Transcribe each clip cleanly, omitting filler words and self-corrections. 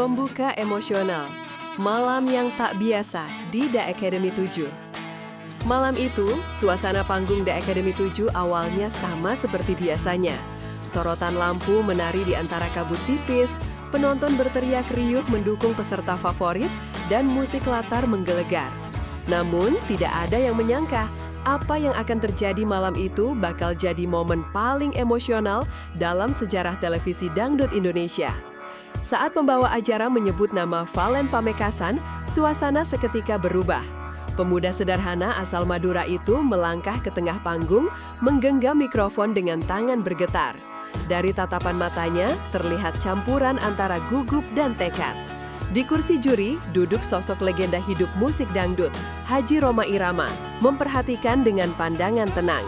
Pembuka emosional, malam yang tak biasa di The Academy 7. Malam itu, suasana panggung The Academy 7 awalnya sama seperti biasanya. Sorotan lampu menari di antara kabut tipis, penonton berteriak riuh mendukung peserta favorit, dan musik latar menggelegar. Namun, tidak ada yang menyangka apa yang akan terjadi malam itu bakal jadi momen paling emosional dalam sejarah televisi dangdut Indonesia. Saat pembawa acara menyebut nama Valen Pamekasan, suasana seketika berubah. Pemuda sederhana asal Madura itu melangkah ke tengah panggung, menggenggam mikrofon dengan tangan bergetar. Dari tatapan matanya, terlihat campuran antara gugup dan tekad. Di kursi juri, duduk sosok legenda hidup musik dangdut, Haji Rhoma Irama, memperhatikan dengan pandangan tenang.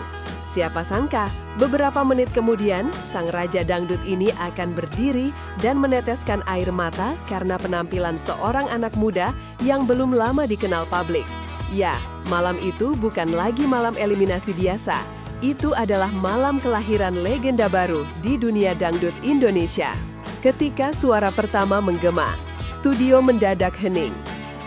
Siapa sangka, beberapa menit kemudian, sang raja dangdut ini akan berdiri dan meneteskan air mata karena penampilan seorang anak muda yang belum lama dikenal publik. Ya, malam itu bukan lagi malam eliminasi biasa. Itu adalah malam kelahiran legenda baru di dunia dangdut Indonesia. Ketika suara pertama menggema, studio mendadak hening.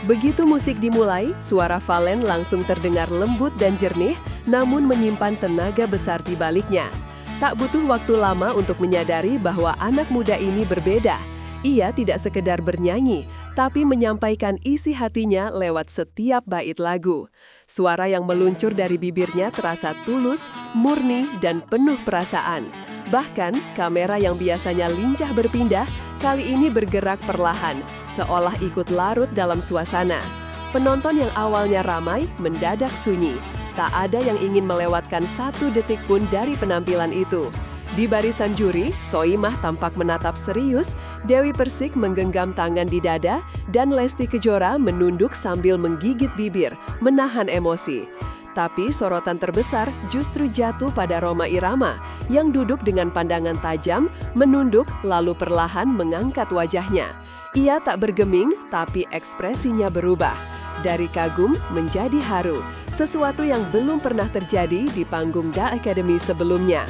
Begitu musik dimulai, suara Valen langsung terdengar lembut dan jernih, namun menyimpan tenaga besar di baliknya. Tak butuh waktu lama untuk menyadari bahwa anak muda ini berbeda. Ia tidak sekedar bernyanyi, tapi menyampaikan isi hatinya lewat setiap bait lagu. Suara yang meluncur dari bibirnya terasa tulus, murni, dan penuh perasaan. Bahkan, kamera yang biasanya lincah berpindah, kali ini bergerak perlahan, seolah ikut larut dalam suasana. Penonton yang awalnya ramai, mendadak sunyi. Tak ada yang ingin melewatkan satu detik pun dari penampilan itu. Di barisan juri, Soimah tampak menatap serius, Dewi Persik menggenggam tangan di dada, dan Lesti Kejora menunduk sambil menggigit bibir, menahan emosi. Tapi sorotan terbesar justru jatuh pada Rhoma Irama, yang duduk dengan pandangan tajam, menunduk lalu perlahan mengangkat wajahnya. Ia tak bergeming, tapi ekspresinya berubah. Dari kagum menjadi haru, sesuatu yang belum pernah terjadi di panggung The Academy sebelumnya.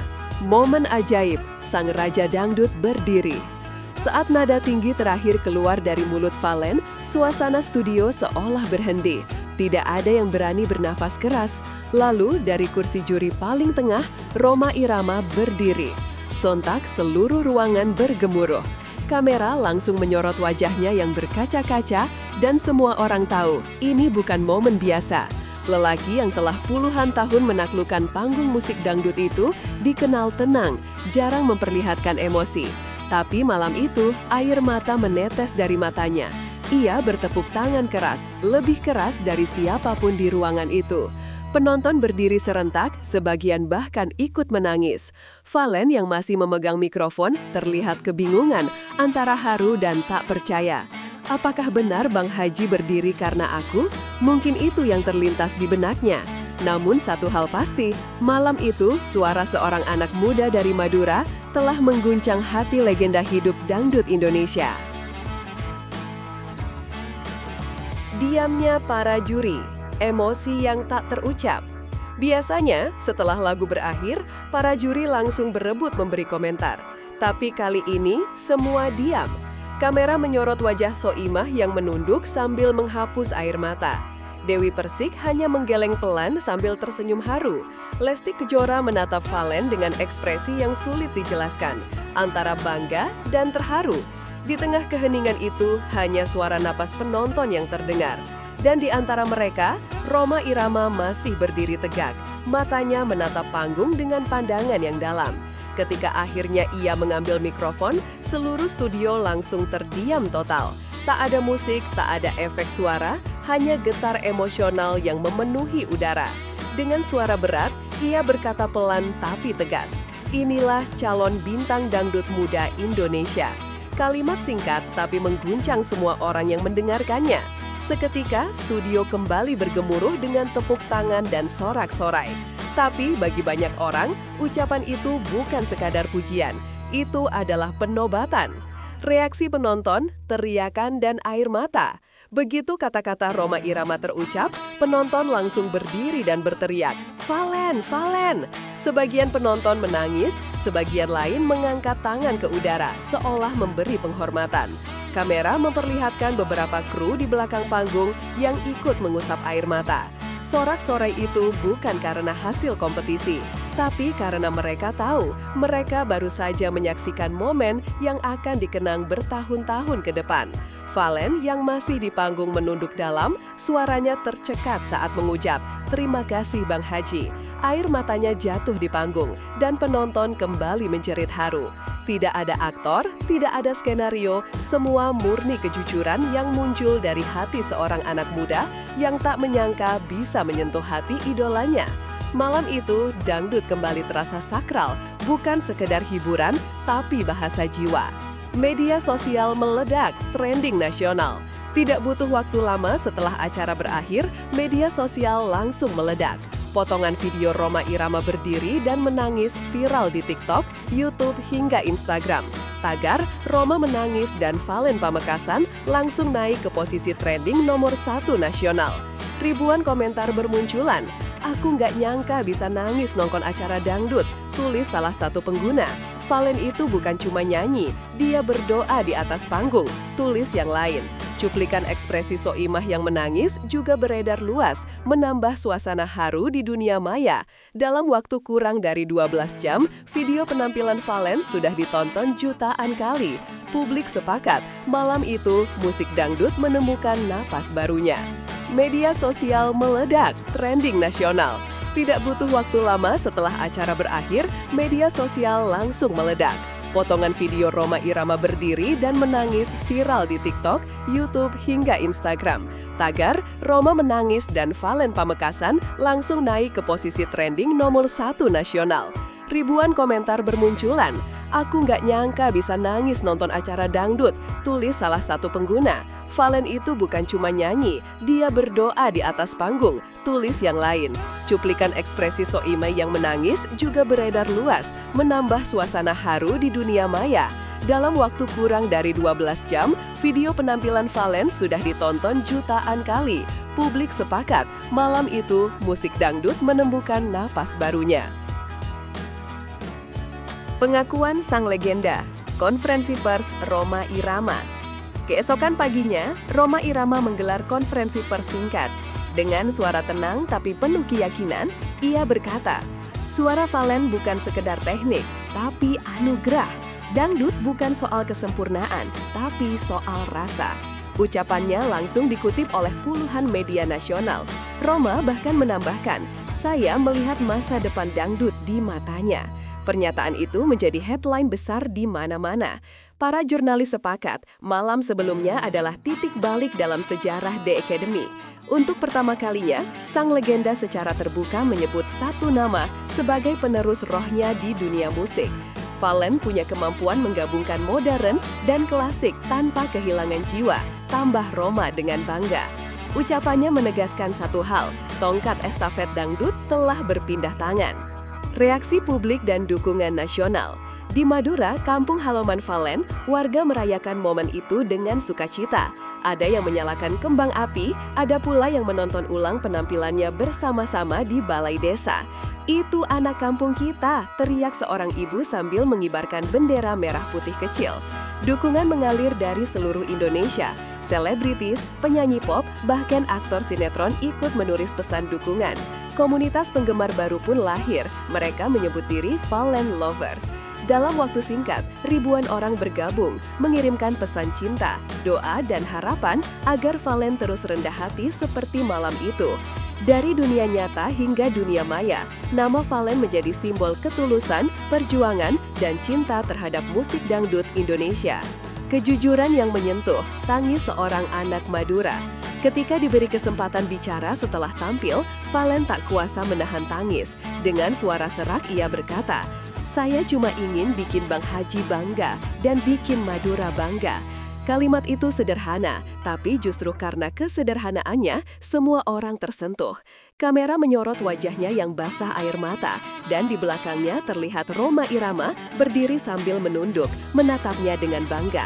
Momen ajaib, sang raja dangdut berdiri. Saat nada tinggi terakhir keluar dari mulut Valen, suasana studio seolah berhenti. Tidak ada yang berani bernafas keras. Lalu dari kursi juri paling tengah, Rhoma Irama berdiri. Sontak seluruh ruangan bergemuruh. Kamera langsung menyorot wajahnya yang berkaca-kaca dan semua orang tahu ini bukan momen biasa. Lelaki yang telah puluhan tahun menaklukkan panggung musik dangdut itu dikenal tenang, jarang memperlihatkan emosi. Tapi malam itu air mata menetes dari matanya. Ia bertepuk tangan keras, lebih keras dari siapapun di ruangan itu. Penonton berdiri serentak, sebagian bahkan ikut menangis. Valen yang masih memegang mikrofon terlihat kebingungan antara haru dan tak percaya. Apakah benar Bang Haji berdiri karena aku? Mungkin itu yang terlintas di benaknya. Namun satu hal pasti, malam itu suara seorang anak muda dari Madura telah mengguncang hati legenda hidup dangdut Indonesia. Diamnya para juri, emosi yang tak terucap. Biasanya, setelah lagu berakhir, para juri langsung berebut memberi komentar. Tapi kali ini, semua diam. Kamera menyorot wajah Soimah yang menunduk sambil menghapus air mata. Dewi Persik hanya menggeleng pelan sambil tersenyum haru. Lesti Kejora menatap Valen dengan ekspresi yang sulit dijelaskan, antara bangga dan terharu. Di tengah keheningan itu, hanya suara napas penonton yang terdengar. Dan di antara mereka, Rhoma Irama masih berdiri tegak. Matanya menatap panggung dengan pandangan yang dalam. Ketika akhirnya ia mengambil mikrofon, seluruh studio langsung terdiam total. Tak ada musik, tak ada efek suara, hanya getar emosional yang memenuhi udara. Dengan suara berat, ia berkata pelan tapi tegas, "Inilah calon bintang dangdut muda Indonesia." Kalimat singkat tapi mengguncang semua orang yang mendengarkannya. Seketika, studio kembali bergemuruh dengan tepuk tangan dan sorak-sorai. Tapi bagi banyak orang, ucapan itu bukan sekadar pujian. Itu adalah penobatan. Reaksi penonton, teriakan, dan air mata. Begitu kata-kata Rhoma Irama terucap, penonton langsung berdiri dan berteriak, "Valen, Valen!" Sebagian penonton menangis, sebagian lain mengangkat tangan ke udara, seolah memberi penghormatan. Kamera memperlihatkan beberapa kru di belakang panggung yang ikut mengusap air mata. Sorak-sorai itu bukan karena hasil kompetisi, tapi karena mereka tahu mereka baru saja menyaksikan momen yang akan dikenang bertahun-tahun ke depan. Valen yang masih di panggung menunduk dalam, suaranya tercekat saat mengucap, "Terima kasih Bang Haji." Air matanya jatuh di panggung, dan penonton kembali menjerit haru. Tidak ada aktor, tidak ada skenario, semua murni kejujuran yang muncul dari hati seorang anak muda yang tak menyangka bisa menyentuh hati idolanya. Malam itu, dangdut kembali terasa sakral, bukan sekedar hiburan, tapi bahasa jiwa. Media sosial meledak, trending nasional. Tidak butuh waktu lama setelah acara berakhir, media sosial langsung meledak. Potongan video Rhoma Irama berdiri dan menangis viral di TikTok, YouTube, hingga Instagram. Tagar Rhoma menangis dan Valen Pamekasan langsung naik ke posisi trending nomor 1 nasional. Ribuan komentar bermunculan. "Aku nggak nyangka bisa nangis nonton acara dangdut," tulis salah satu pengguna. "Valen itu bukan cuma nyanyi, dia berdoa di atas panggung," tulis yang lain. Cuplikan ekspresi Soimah yang menangis juga beredar luas, menambah suasana haru di dunia maya. Dalam waktu kurang dari 12 jam, video penampilan Valen sudah ditonton jutaan kali. Publik sepakat, malam itu musik dangdut menemukan napas barunya. Media sosial meledak, trending nasional. Tidak butuh waktu lama setelah acara berakhir, media sosial langsung meledak. Potongan video Rhoma Irama berdiri dan menangis viral di TikTok, YouTube, hingga Instagram. Tagar Rhoma menangis dan Valen Pamekasan langsung naik ke posisi trending nomor 1 nasional. Ribuan komentar bermunculan. "Aku nggak nyangka bisa nangis nonton acara dangdut," tulis salah satu pengguna. "Valen itu bukan cuma nyanyi, dia berdoa di atas panggung," tulis yang lain. Cuplikan ekspresi Soimah yang menangis juga beredar luas, menambah suasana haru di dunia maya. Dalam waktu kurang dari 12 jam, video penampilan Valen sudah ditonton jutaan kali. Publik sepakat, malam itu musik dangdut menemukan napas barunya. Pengakuan sang legenda, konferensi pers Rhoma Irama. Keesokan paginya, Rhoma Irama menggelar konferensi pers singkat. Dengan suara tenang tapi penuh keyakinan, ia berkata, "Suara Valen bukan sekedar teknik, tapi anugerah. Dangdut bukan soal kesempurnaan, tapi soal rasa." Ucapannya langsung dikutip oleh puluhan media nasional. Rhoma bahkan menambahkan, "Saya melihat masa depan dangdut di matanya." Pernyataan itu menjadi headline besar di mana-mana. Para jurnalis sepakat, malam sebelumnya adalah titik balik dalam sejarah The Academy. Untuk pertama kalinya, sang legenda secara terbuka menyebut satu nama sebagai penerus rohnya di dunia musik. Valen punya kemampuan menggabungkan modern dan klasik tanpa kehilangan jiwa, tambah Rhoma dengan bangga. Ucapannya menegaskan satu hal, tongkat estafet dangdut telah berpindah tangan. Reaksi publik dan dukungan nasional. Di Madura, kampung halaman Valen, warga merayakan momen itu dengan sukacita. Ada yang menyalakan kembang api, ada pula yang menonton ulang penampilannya bersama-sama di balai desa. "Itu anak kampung kita," teriak seorang ibu sambil mengibarkan bendera merah putih kecil. Dukungan mengalir dari seluruh Indonesia. Selebritis, penyanyi pop, bahkan aktor sinetron ikut menulis pesan dukungan. Komunitas penggemar baru pun lahir, mereka menyebut diri Valen Lovers. Dalam waktu singkat, ribuan orang bergabung, mengirimkan pesan cinta, doa, dan harapan agar Valen terus rendah hati seperti malam itu. Dari dunia nyata hingga dunia maya, nama Valen menjadi simbol ketulusan, perjuangan, dan cinta terhadap musik dangdut Indonesia. Kejujuran yang menyentuh, tangis seorang anak Madura. Ketika diberi kesempatan bicara setelah tampil, Valen tak kuasa menahan tangis. Dengan suara serak ia berkata, "Saya cuma ingin bikin Bang Haji bangga dan bikin Madura bangga." Kalimat itu sederhana, tapi justru karena kesederhanaannya, semua orang tersentuh. Kamera menyorot wajahnya yang basah air mata, dan di belakangnya terlihat Rhoma Irama berdiri sambil menunduk, menatapnya dengan bangga.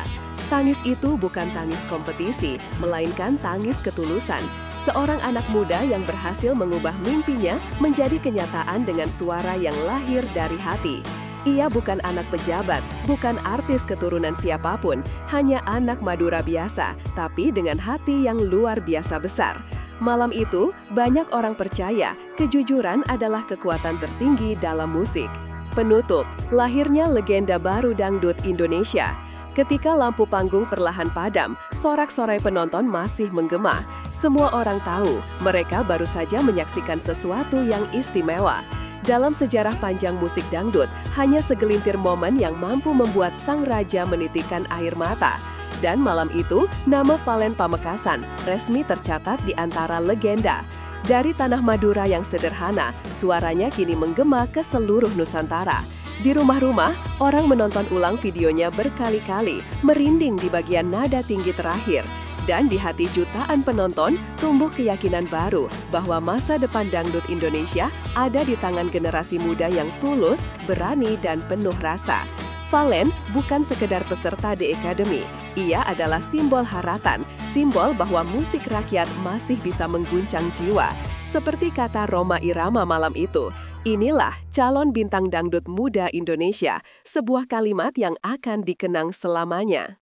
Tangis itu bukan tangis kompetisi, melainkan tangis ketulusan. Seorang anak muda yang berhasil mengubah mimpinya menjadi kenyataan dengan suara yang lahir dari hati. Ia bukan anak pejabat, bukan artis keturunan siapapun, hanya anak Madura biasa, tapi dengan hati yang luar biasa besar. Malam itu, banyak orang percaya kejujuran adalah kekuatan tertinggi dalam musik. Penutup, lahirnya legenda baru dangdut Indonesia. Ketika lampu panggung perlahan padam, sorak-sorai penonton masih menggema. Semua orang tahu, mereka baru saja menyaksikan sesuatu yang istimewa. Dalam sejarah panjang musik dangdut, hanya segelintir momen yang mampu membuat sang raja menitikkan air mata. Dan malam itu, nama Valen Pamekasan resmi tercatat di antara legenda. Dari tanah Madura yang sederhana, suaranya kini menggema ke seluruh Nusantara. Di rumah-rumah, orang menonton ulang videonya berkali-kali, merinding di bagian nada tinggi terakhir. Dan di hati jutaan penonton, tumbuh keyakinan baru bahwa masa depan dangdut Indonesia ada di tangan generasi muda yang tulus, berani, dan penuh rasa. Valen bukan sekedar peserta The Academy. Ia adalah simbol harapan, simbol bahwa musik rakyat masih bisa mengguncang jiwa. Seperti kata Rhoma Irama malam itu, inilah calon bintang dangdut muda Indonesia, sebuah kalimat yang akan dikenang selamanya.